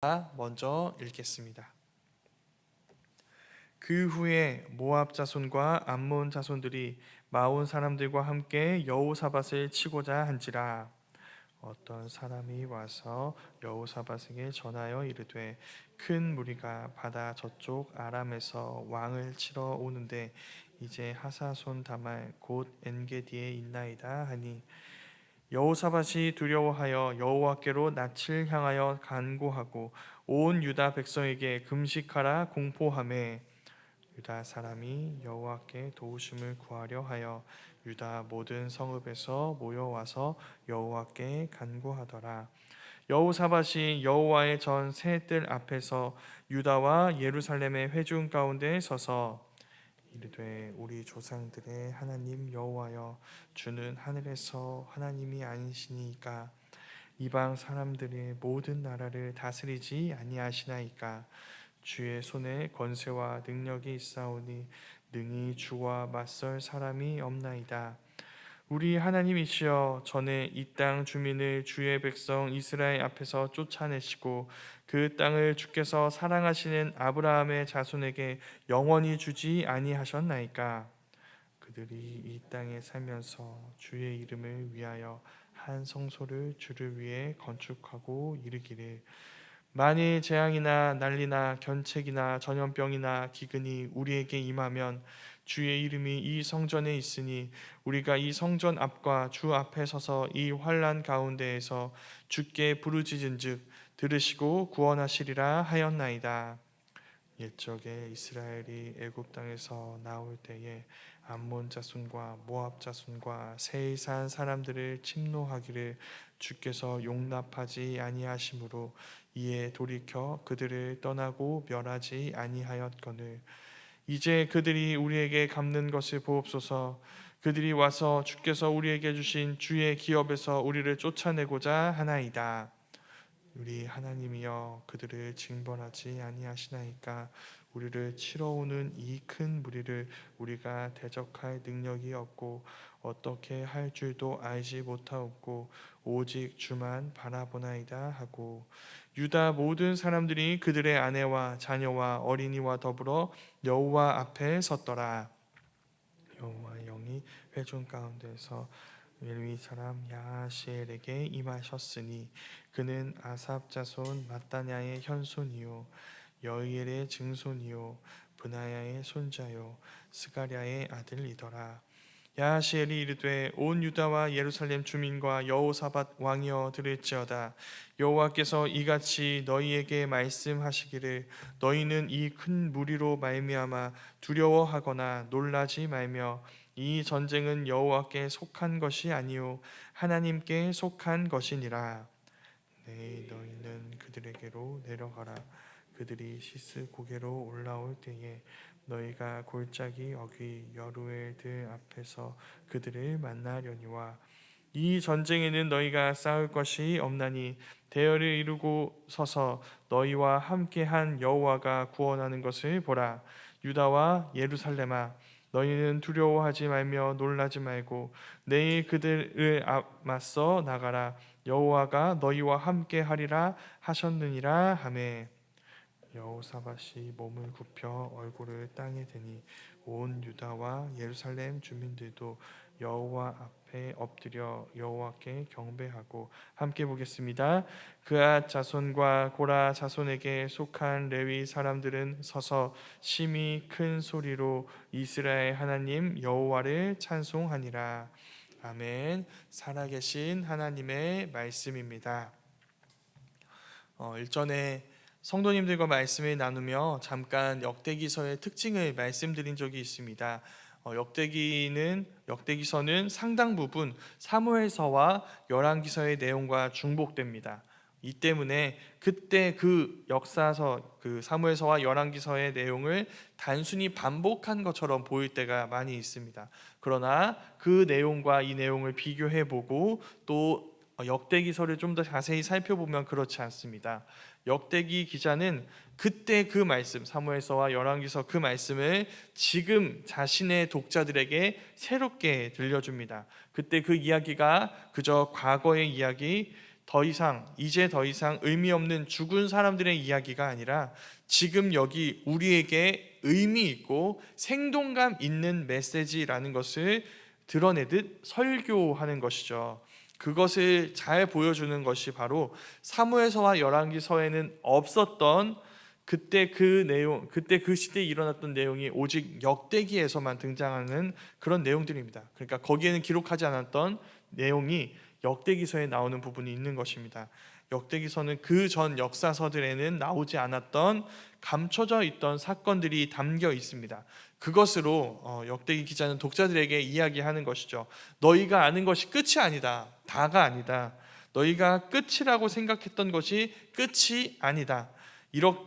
먼저 읽겠습니다. 그 후에 모압 자손과 암몬 자손들이 마온 사람들과 함께 여호사밧을 치고자 한지라. 어떤 사람이 와서 여호사밧에게 전하여 이르되 큰 무리가 바다 저쪽 아람에서 왕을 치러 오는데 이제 하사손 다말 곧 엔게디에 있나이다 하니, 여호사밧이 두려워하여 여호와께로 낯을 향하여 간구하고 온 유다 백성에게 금식하라 공포하매, 유다 사람이 여호와께 도우심을 구하려 하여 유다 모든 성읍에서 모여와서 여호와께 간구하더라. 여호사밧이 여호와의 전 새 뜰 앞에서 유다와 예루살렘의 회중 가운데 서서 이르되 우리 조상들의 하나님 여호와여, 주는 하늘에서 하나님이 아니시니까 이방 사람들의 모든 나라를 다스리지 아니하시나이까. 주의 손에 권세와 능력이 있사오니 능히 주와 맞설 사람이 없나이다. 우리 하나님이시여, 전에 이 땅 주민을 주의 백성 이스라엘 앞에서 쫓아내시고 그 땅을 주께서 사랑하시는 아브라함의 자손에게 영원히 주지 아니하셨나이까. 그들이 이 땅에 살면서 주의 이름을 위하여 한 성소를 주를 위해 건축하고 이르기를, 만일 재앙이나 난리나 견책이나 전염병이나 기근이 우리에게 임하면 주의 이름이 이 성전에 있으니 우리가 이 성전 앞과 주 앞에 서서 이 환난 가운데에서 주께 부르짖은즉 들으시고 구원하시리라 하였나이다. 옛적에 이스라엘이 애굽 땅에서 나올 때에 암몬 자손과 모압 자손과 세이산 사람들을 침노하기를 주께서 용납하지 아니하심으로 이에 돌이켜 그들을 떠나고 멸하지 아니하였거늘, 이제 그들이 우리에게 갚는 것을 보옵소서. 그들이 와서 주께서 우리에게 주신 주의 기업에서 우리를 쫓아내고자 하나이다. 우리 하나님이여, 그들을 징벌하지 아니하시나이까. 우리를 치러 오는 이 큰 무리를 우리가 대적할 능력이 없고 어떻게 할 줄도 알지 못하옵고 오직 주만 바라보나이다 하고, 유다 모든 사람들이 그들의 아내와 자녀와 어린이와 더불어 여호와 앞에 섰더라. 여호와의 영이 회중 가운데서 멜위 사람 야하시엘에게 임하셨으니 그는 아삽 자손 마따냐의 현손이요 여이엘의 증손이요 브나야의 손자요 스가랴의 아들이더라. 야하시엘이 이르되 온 유다와 예루살렘 주민과 여호사밧 왕이여 들을지어다. 여호와께서 이같이 너희에게 말씀하시기를, 너희는 이 큰 무리로 말미암아 두려워하거나 놀라지 말며, 이 전쟁은 여호와께 속한 것이 아니요 하나님께 속한 것이니라. 네, 너희는 그들에게로 내려가라. 그들이 시스 고개로 올라올 때에 너희가 골짜기 어귀 여루엘 들 앞에서 그들을 만나려니와, 이 전쟁에는 너희가 싸울 것이 없나니 대열을 이루고 서서 너희와 함께한 여호와가 구원하는 것을 보라. 유다와 예루살렘아, 너희는 두려워하지 말며 놀라지 말고 내일 그들을 맞서 나가라. 여호와가 너희와 함께하리라 하셨느니라 하매, 여호사밧이 몸을 굽혀 얼굴을 땅에 대니 온 유다와 예루살렘 주민들도 여호와 앞에 엎드려 여호와께 경배하고, 함께 보겠습니다. 그앗 자손과 고라 자손에게 속한 레위 사람들은 서서 심히 큰 소리로 이스라엘 하나님 여호와를 찬송하니라. 아멘. 살아계신 하나님의 말씀입니다. 일전에 성도님들과 말씀을 나누며 잠깐 역대기서의 특징을 말씀드린 적이 있습니다. 역대기서는 상당 부분 사무엘서와 열왕기서의 내용과 중복됩니다. 이 때문에 그때 그 역사서, 그 사무엘서와 열왕기서의 내용을 단순히 반복한 것처럼 보일 때가 많이 있습니다. 그러나 그 내용과 이 내용을 비교해보고 또 역대기서를 좀 더 자세히 살펴보면 그렇지 않습니다. 역대기 기자는 그때 그 말씀, 사무엘서와 열왕기서 그 말씀을 지금 자신의 독자들에게 새롭게 들려줍니다. 그때 그 이야기가 그저 과거의 이야기, 이제 더 이상 의미 없는 죽은 사람들의 이야기가 아니라 지금 여기 우리에게 의미 있고 생동감 있는 메시지라는 것을 드러내듯 설교하는 것이죠. 그것을 잘 보여주는 것이 바로 사무엘서와 열왕기서에는 없었던 그때 그 시대에 일어났던 내용이 오직 역대기에서만 등장하는 그런 내용들입니다. 그러니까 거기에는 기록하지 않았던 내용이 역대기서에 나오는 부분이 있는 것입니다. 역대기서는 그 전 역사서들에는 나오지 않았던 감춰져 있던 사건들이 담겨 있습니다. 그것으로 역대기 기자는 독자들에게 이야기하는 것이죠. 너희가 아는 것이 끝이 아니다. 다가 아니다. 너희가 끝이라고 생각했던 것이 끝이 아니다.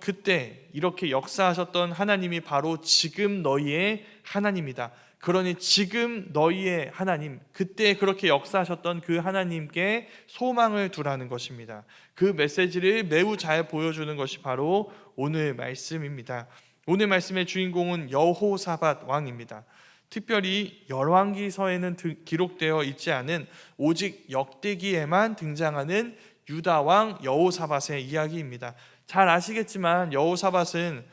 그때 이렇게 역사하셨던 하나님이 바로 지금 너희의 하나님이다. 그러니 지금 너희의 하나님, 그때 그렇게 역사하셨던 그 하나님께 소망을 두라는 것입니다. 그 메시지를 매우 잘 보여주는 것이 바로 오늘 말씀입니다. 오늘 말씀의 주인공은 여호사밧 왕입니다. 특별히 열왕기서에는 기록되어 있지 않은 오직 역대기에만 등장하는 유다 왕 여호사밧의 이야기입니다. 잘 아시겠지만 여호사밧은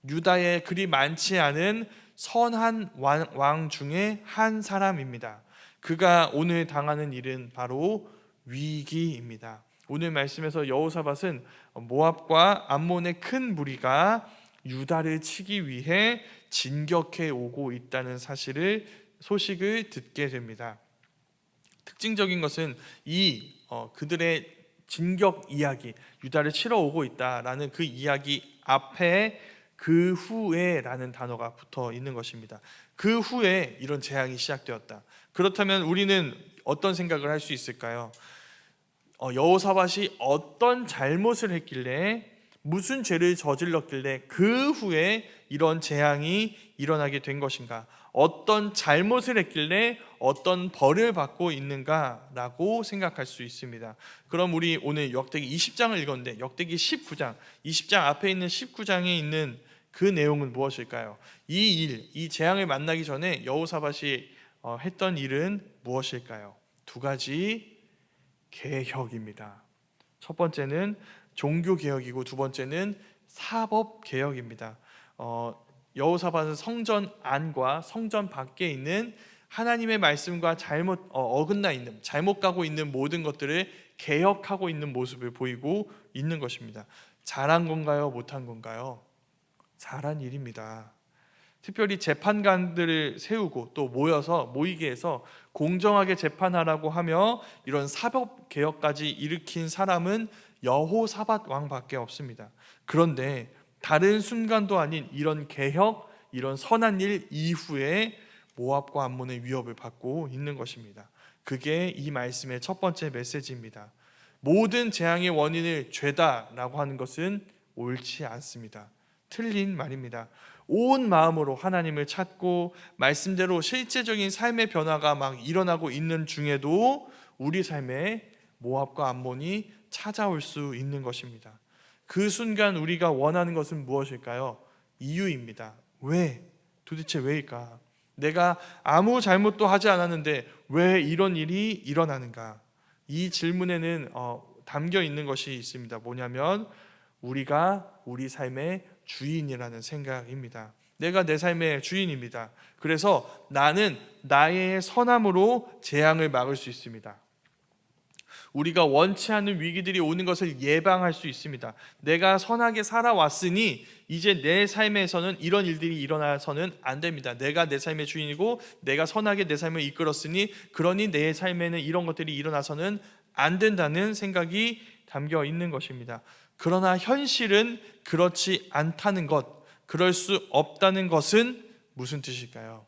유다에 그리 많지 않은 선한 왕 중에 한 사람입니다. 그가 오늘 당하는 일은 바로 위기입니다. 오늘 말씀에서 여호사밧은 모압과 암몬의 큰 무리가 유다를 치기 위해 진격해 오고 있다는 소식을 듣게 됩니다. 특징적인 것은 그들의 진격 이야기, 유다를 치러 오고 있다라는 그 이야기 앞에 그 후에라는 단어가 붙어 있는 것입니다. 그 후에 이런 재앙이 시작되었다. 그렇다면 우리는 어떤 생각을 할 수 있을까요? 여호사밧이 어떤 잘못을 했길래, 무슨 죄를 저질렀길래 그 후에 이런 재앙이 일어나게 된 것인가? 어떤 잘못을 했길래 어떤 벌을 받고 있는가라고 생각할 수 있습니다. 그럼 우리 오늘 역대기 20장을 읽었는데 역대기 19장, 20장 앞에 있는 19장에 있는 그 내용은 무엇일까요? 이 재앙을 만나기 전에 여호사밧이 했던 일은 무엇일까요? 두 가지 개혁입니다. 첫 번째는 종교개혁이고 두 번째는 사법개혁입니다. 여호사밧은 성전 안과 성전 밖에 있는 하나님의 말씀과 어긋나 있는, 잘못 가고 있는 모든 것들을 개혁하고 있는 모습을 보이고 있는 것입니다. 잘한 건가요? 못한 건가요? 잘한 일입니다. 특별히 재판관들을 세우고 또 모이게 해서 공정하게 재판하라고 하며 이런 사법개혁까지 일으킨 사람은 여호사밧 왕밖에 없습니다. 그런데 다른 순간도 아닌 이런 개혁, 이런 선한 일 이후에 모압과 암몬의 위협을 받고 있는 것입니다. 그게 이 말씀의 첫 번째 메시지입니다. 모든 재앙의 원인을 죄다라고 하는 것은 옳지 않습니다. 틀린 말입니다. 온 마음으로 하나님을 찾고 말씀대로 실제적인 삶의 변화가 막 일어나고 있는 중에도 우리 삶에 모압과 암몬이 찾아올 수 있는 것입니다. 그 순간 우리가 원하는 것은 무엇일까요? 이유입니다. 도대체 왜일까? 내가 아무 잘못도 하지 않았는데 왜 이런 일이 일어나는가? 이 질문에는 담겨 있는 것이 있습니다. 뭐냐면 우리가 우리 삶의 주인이라는 생각입니다. 내가 내 삶의 주인입니다. 그래서 나는 나의 선함으로 재앙을 막을 수 있습니다. 우리가 원치 않는 위기들이 오는 것을 예방할 수 있습니다. 내가 선하게 살아왔으니 이제 내 삶에서는 이런 일들이 일어나서는 안 됩니다. 내가 내 삶의 주인이고 내가 선하게 내 삶을 이끌었으니 그러니 내 삶에는 이런 것들이 일어나서는 안 된다는 생각이 담겨 있는 것입니다. 그러나 현실은 그렇지 않다는 것, 그럴 수 없다는 것은 무슨 뜻일까요?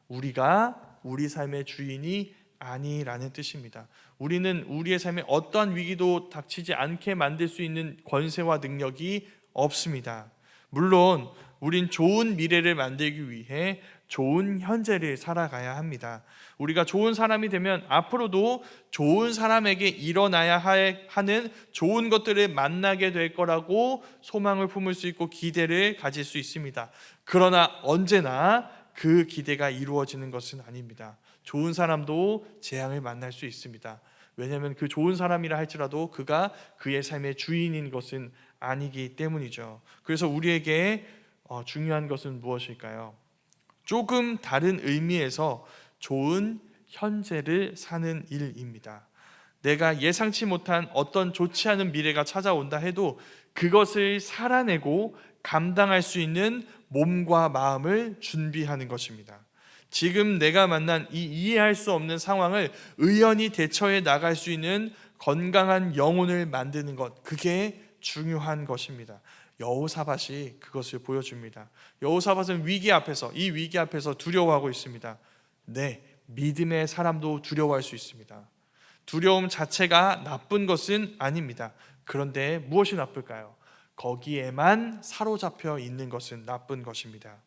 우리가 우리 삶의 주인이 아니라는 뜻입니다. 우리는 우리의 삶에 어떠한 위기도 닥치지 않게 만들 수 있는 권세와 능력이 없습니다. 물론 우린 좋은 미래를 만들기 위해 좋은 현재를 살아가야 합니다. 우리가 좋은 사람이 되면 앞으로도 좋은 사람에게 일어나야 하는 좋은 것들을 만나게 될 거라고 소망을 품을 수 있고 기대를 가질 수 있습니다. 그러나 언제나 그 기대가 이루어지는 것은 아닙니다. 좋은 사람도 재앙을 만날 수 있습니다. 왜냐하면 그 좋은 사람이라 할지라도 그가 그의 삶의 주인인 것은 아니기 때문이죠. 그래서 우리에게 중요한 것은 무엇일까요? 조금 다른 의미에서 좋은 현재를 사는 일입니다. 내가 예상치 못한 어떤 좋지 않은 미래가 찾아온다 해도 그것을 살아내고 감당할 수 있는 몸과 마음을 준비하는 것입니다. 지금 내가 만난 이 이해할 수 없는 상황을 의연히 대처해 나갈 수 있는 건강한 영혼을 만드는 것, 그게 중요한 것입니다. 여호사밧이 그것을 보여줍니다. 여호사밧은 이 위기 앞에서 두려워하고 있습니다. 네, 믿음의 사람도 두려워할 수 있습니다. 두려움 자체가 나쁜 것은 아닙니다. 그런데 무엇이 나쁠까요? 거기에만 사로잡혀 있는 것은 나쁜 것입니다.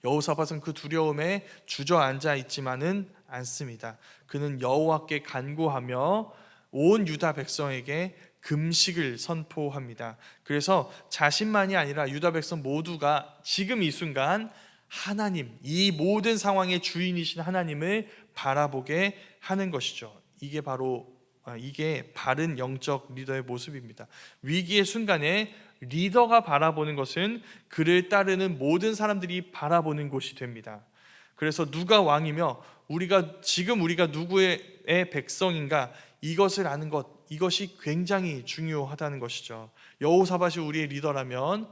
여호사밧은 그 두려움에 주저앉아 있지만은 않습니다. 그는 여호와께 간구하며 온 유다 백성에게 금식을 선포합니다. 그래서 자신만이 아니라 유다 백성 모두가 지금 이 순간 하나님, 이 모든 상황의 주인이신 하나님을 바라보게 하는 것이죠. 이게 바른 영적 리더의 모습입니다. 위기의 순간에 리더가 바라보는 것은 그를 따르는 모든 사람들이 바라보는 곳이 됩니다. 그래서 누가 왕이며 우리가 누구의 백성인가, 이것을 아는 것, 이것이 굉장히 중요하다는 것이죠. 여호사밧이 우리의 리더라면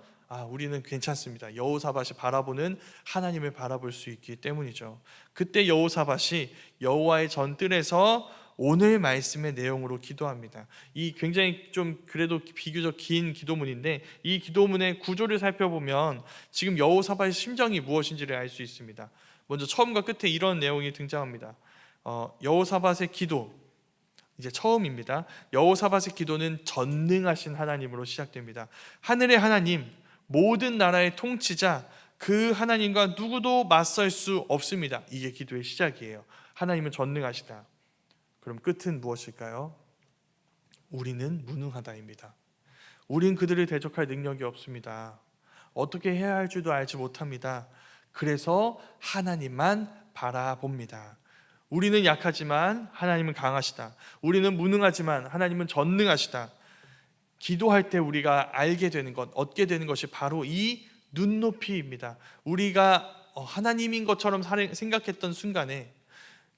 우리는 괜찮습니다. 여호사밧이 바라보는 하나님을 바라볼 수 있기 때문이죠. 그때 여호사밧이 여호와의 전뜰에서 오늘 말씀의 내용으로 기도합니다. 이 굉장히 좀 그래도 비교적 긴 기도문인데, 이 기도문의 구조를 살펴보면 지금 여호사밧의 심정이 무엇인지를 알 수 있습니다. 먼저 처음과 끝에 이런 내용이 등장합니다. 여호사밧의 기도, 이제 처음입니다. 여호사밧의 기도는 전능하신 하나님으로 시작됩니다. 하늘의 하나님, 모든 나라의 통치자, 그 하나님과 누구도 맞설 수 없습니다. 이게 기도의 시작이에요. 하나님은 전능하시다. 그럼 끝은 무엇일까요? 우리는 무능하다입니다. 우린 그들을 대적할 능력이 없습니다. 어떻게 해야 할 줄도 알지 못합니다. 그래서 하나님만 바라봅니다. 우리는 약하지만 하나님은 강하시다. 우리는 무능하지만 하나님은 전능하시다. 기도할 때 우리가 알게 되는 것, 얻게 되는 것이 바로 이 눈높이입니다. 우리가 하나님인 것처럼 생각했던 순간에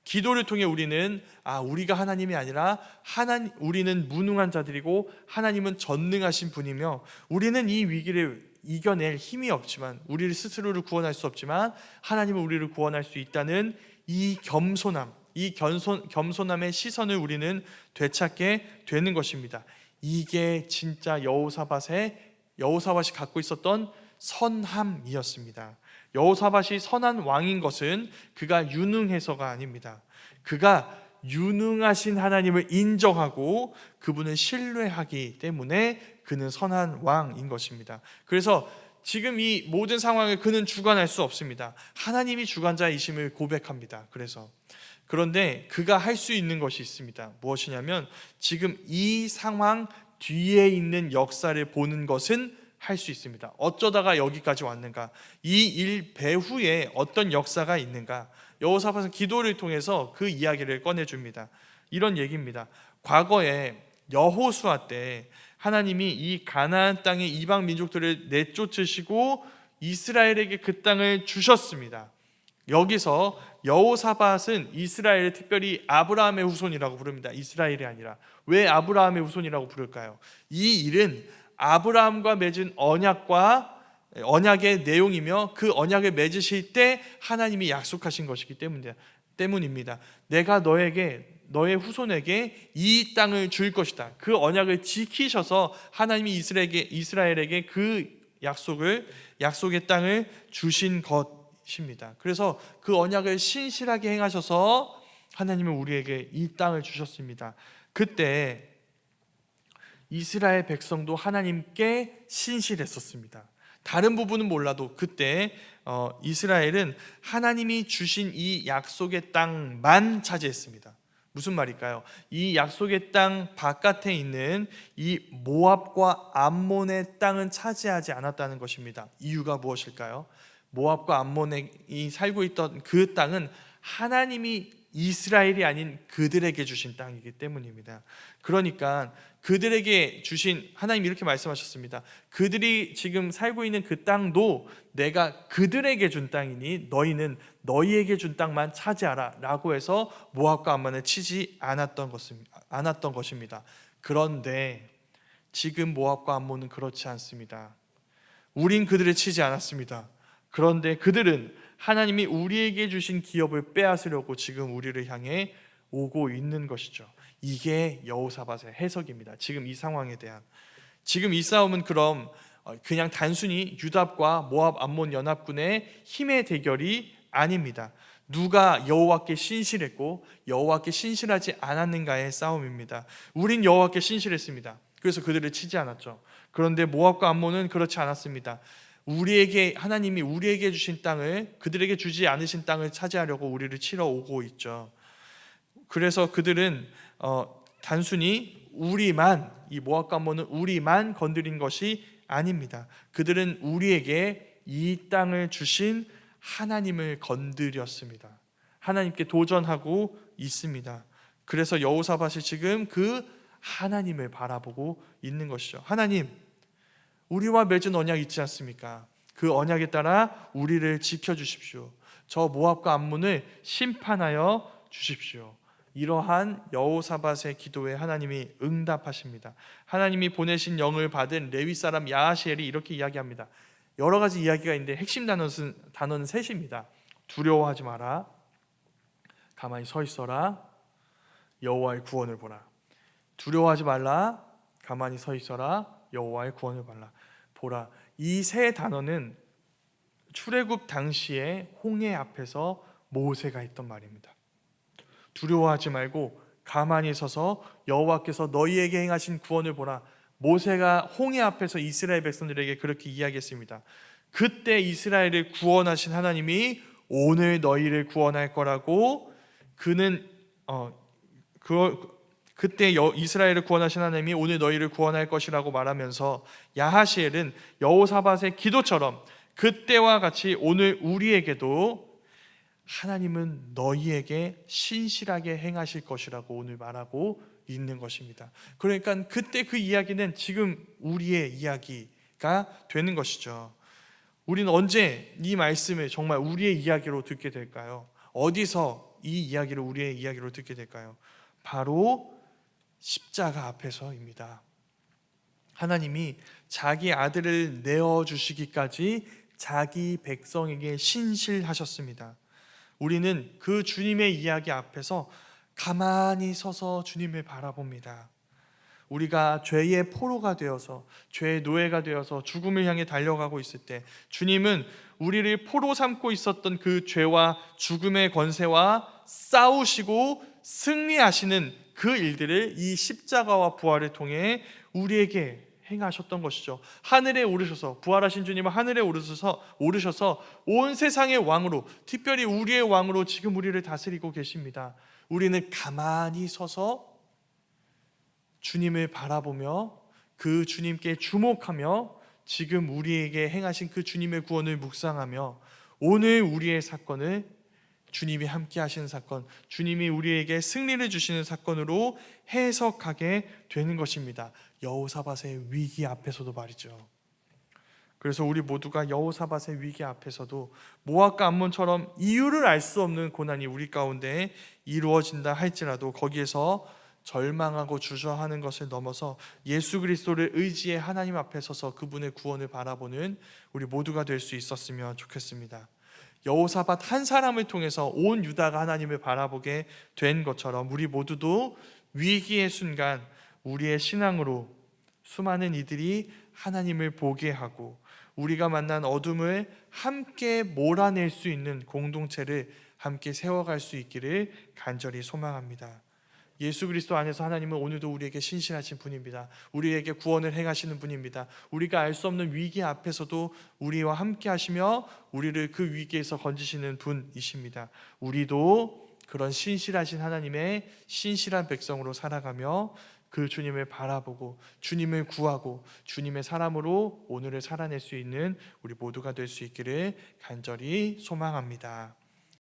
기도를 통해 우리는 우리가 하나님이 아니라 우리는 무능한 자들이고 하나님은 전능하신 분이며, 우리는 이 위기를 이겨낼 힘이 없지만, 우리를 스스로를 구원할 수 없지만 하나님은 우리를 구원할 수 있다는 이 겸손함의 시선을 우리는 되찾게 되는 것입니다. 이게 진짜 여호사밧이 갖고 있었던 선함이었습니다. 여호사밧이 선한 왕인 것은 그가 유능해서가 아닙니다. 그가 유능하신 하나님을 인정하고 그분을 신뢰하기 때문에 그는 선한 왕인 것입니다. 그래서 지금 이 모든 상황을 그는 주관할 수 없습니다. 하나님이 주관자이심을 고백합니다. 그런데 그가 할 수 있는 것이 있습니다. 무엇이냐면 지금 이 상황 뒤에 있는 역사를 보는 것은 할 수 있습니다. 어쩌다가 여기까지 왔는가? 이 일 배후에 어떤 역사가 있는가? 여호사밧은 기도를 통해서 그 이야기를 꺼내줍니다. 이런 얘기입니다. 과거에 여호수아 때 하나님이 이 가나안 땅의 이방 민족들을 내쫓으시고 이스라엘에게 그 땅을 주셨습니다. 여기서 여호사밧은 이스라엘을 특별히 아브라함의 후손이라고 부릅니다. 이스라엘이 아니라. 왜 아브라함의 후손이라고 부를까요? 이 일은 아브라함과 맺은 언약의 내용이며, 그 언약을 맺으실 때 하나님이 약속하신 것이기 때문입니다. 내가 너의 후손에게 이 땅을 줄 것이다. 그 언약을 지키셔서 하나님이 이스라엘에게 그 약속의 땅을 주신 것입니다. 그래서 그 언약을 신실하게 행하셔서 하나님은 우리에게 이 땅을 주셨습니다. 그때 이스라엘 백성도 하나님께 신실했었습니다. 다른 부분은 몰라도 그때 이스라엘은 하나님이 주신 이 약속의 땅만 차지했습니다. 무슨 말일까요? 이 약속의 땅 바깥에 있는 이 모압과 암몬의 땅은 차지하지 않았다는 것입니다. 이유가 무엇일까요? 모압과 암몬이 살고 있던 그 땅은 하나님이 이스라엘이 아닌 그들에게 주신 땅이기 때문입니다. 그러니까 그들에게 주신, 하나님 이렇게 말씀하셨습니다. 그들이 지금 살고 있는 그 땅도 내가 그들에게 준 땅이니 너희는 너희에게 준 땅만 차지하라 라고 해서 모압과 암몬을 치지 않았던 것입니다. 그런데 지금 모압과 암몬은 그렇지 않습니다. 우린 그들을 치지 않았습니다. 그런데 그들은 하나님이 우리에게 주신 기업을 빼앗으려고 지금 우리를 향해 오고 있는 것이죠. 이게 여호사밧의 해석입니다. 지금 이 상황에 대한. 지금 이 싸움은 그럼 그냥 단순히 유답과 모압 암몬 연합군의 힘의 대결이 아닙니다. 누가 여호와께 신실했고 여호와께 신실하지 않았는가의 싸움입니다. 우린 여호와께 신실했습니다. 그래서 그들을 치지 않았죠. 그런데 모압과 암몬은 그렇지 않았습니다. 하나님이 우리에게 주신 땅을, 그들에게 주지 않으신 땅을 차지하려고 우리를 치러 오고 있죠. 그래서 그들은 단순히 이 모압과 암몬은 우리만 건드린 것이 아닙니다. 그들은 우리에게 이 땅을 주신 하나님을 건드렸습니다. 하나님께 도전하고 있습니다. 그래서 여호사밧이 지금 그 하나님을 바라보고 있는 것이죠. 하나님, 우리와 맺은 언약 있지 않습니까? 그 언약에 따라 우리를 지켜주십시오. 저 모압과 암몬을 심판하여 주십시오. 이러한 여호사밧의 기도에 하나님이 응답하십니다. 하나님이 보내신 영을 받은 레위 사람 야하시엘이 이렇게 이야기합니다. 여러 가지 이야기가 있는데 핵심 단어는 셋입니다. 두려워하지 마라, 가만히 서 있어라, 여호와의 구원을 보라. 두려워하지 말라, 가만히 서 있어라, 여호와의 구원을 보라. 이 세 단어는 출애굽 당시에 홍해 앞에서 모세가 했던 말입니다. 두려워하지 말고 가만히 서서 여호와께서 너희에게 행하신 구원을 보라. 모세가 홍해 앞에서 이스라엘 백성들에게 그렇게 이야기했습니다. 그때 이스라엘을 구원하신 하나님이 오늘 너희를 구원할 거라고, 그때 이스라엘을 구원하신 하나님이 오늘 너희를 구원할 것이라고 말하면서 야하시엘은 여호사밧의 기도처럼 그때와 같이 오늘 우리에게도 하나님은 너희에게 신실하게 행하실 것이라고 오늘 말하고 있는 것입니다. 그러니까 그때 그 이야기는 지금 우리의 이야기가 되는 것이죠. 우리는 언제 이 말씀을 정말 우리의 이야기로 듣게 될까요? 어디서 이 이야기를 우리의 이야기로 듣게 될까요? 바로 십자가 앞에서입니다. 하나님이 자기 아들을 내어주시기까지 자기 백성에게 신실하셨습니다. 우리는 그 주님의 이야기 앞에서 가만히 서서 주님을 바라봅니다. 우리가 죄의 포로가 되어서, 죄의 노예가 되어서 죽음을 향해 달려가고 있을 때 주님은 우리를 포로 삼고 있었던 그 죄와 죽음의 권세와 싸우시고 승리하시는 그 일들을 이 십자가와 부활을 통해 우리에게 행하셨던 것이죠. 하늘에 오르셔서, 부활하신 주님은 하늘에 오르셔서 온 세상의 왕으로, 특별히 우리의 왕으로 지금 우리를 다스리고 계십니다. 우리는 가만히 서서 주님을 바라보며 그 주님께 주목하며 지금 우리에게 행하신 그 주님의 구원을 묵상하며 오늘 우리의 사건을 주님이 함께 하시는 사건, 주님이 우리에게 승리를 주시는 사건으로 해석하게 되는 것입니다. 여호사밧의 위기 앞에서도 말이죠. 그래서 우리 모두가 여호사밧의 위기 앞에서도 모압과 암몬처럼 이유를 알 수 없는 고난이 우리 가운데 이루어진다 할지라도 거기에서 절망하고 주저하는 것을 넘어서 예수 그리스도를 의지해 하나님 앞에 서서 그분의 구원을 바라보는 우리 모두가 될 수 있었으면 좋겠습니다. 여호사밧 한 사람을 통해서 온 유다가 하나님을 바라보게 된 것처럼 우리 모두도 위기의 순간 우리의 신앙으로 수많은 이들이 하나님을 보게 하고 우리가 만난 어둠을 함께 몰아낼 수 있는 공동체를 함께 세워갈 수 있기를 간절히 소망합니다. 예수 그리스도 안에서 하나님은 오늘도 우리에게 신실하신 분입니다. 우리에게 구원을 행하시는 분입니다. 우리가 알 수 없는 위기 앞에서도 우리와 함께 하시며 우리를 그 위기에서 건지시는 분이십니다. 우리도 그런 신실하신 하나님의 신실한 백성으로 살아가며 그 주님을 바라보고 주님을 구하고 주님의 사람으로 오늘을 살아낼 수 있는 우리 모두가 될 수 있기를 간절히 소망합니다.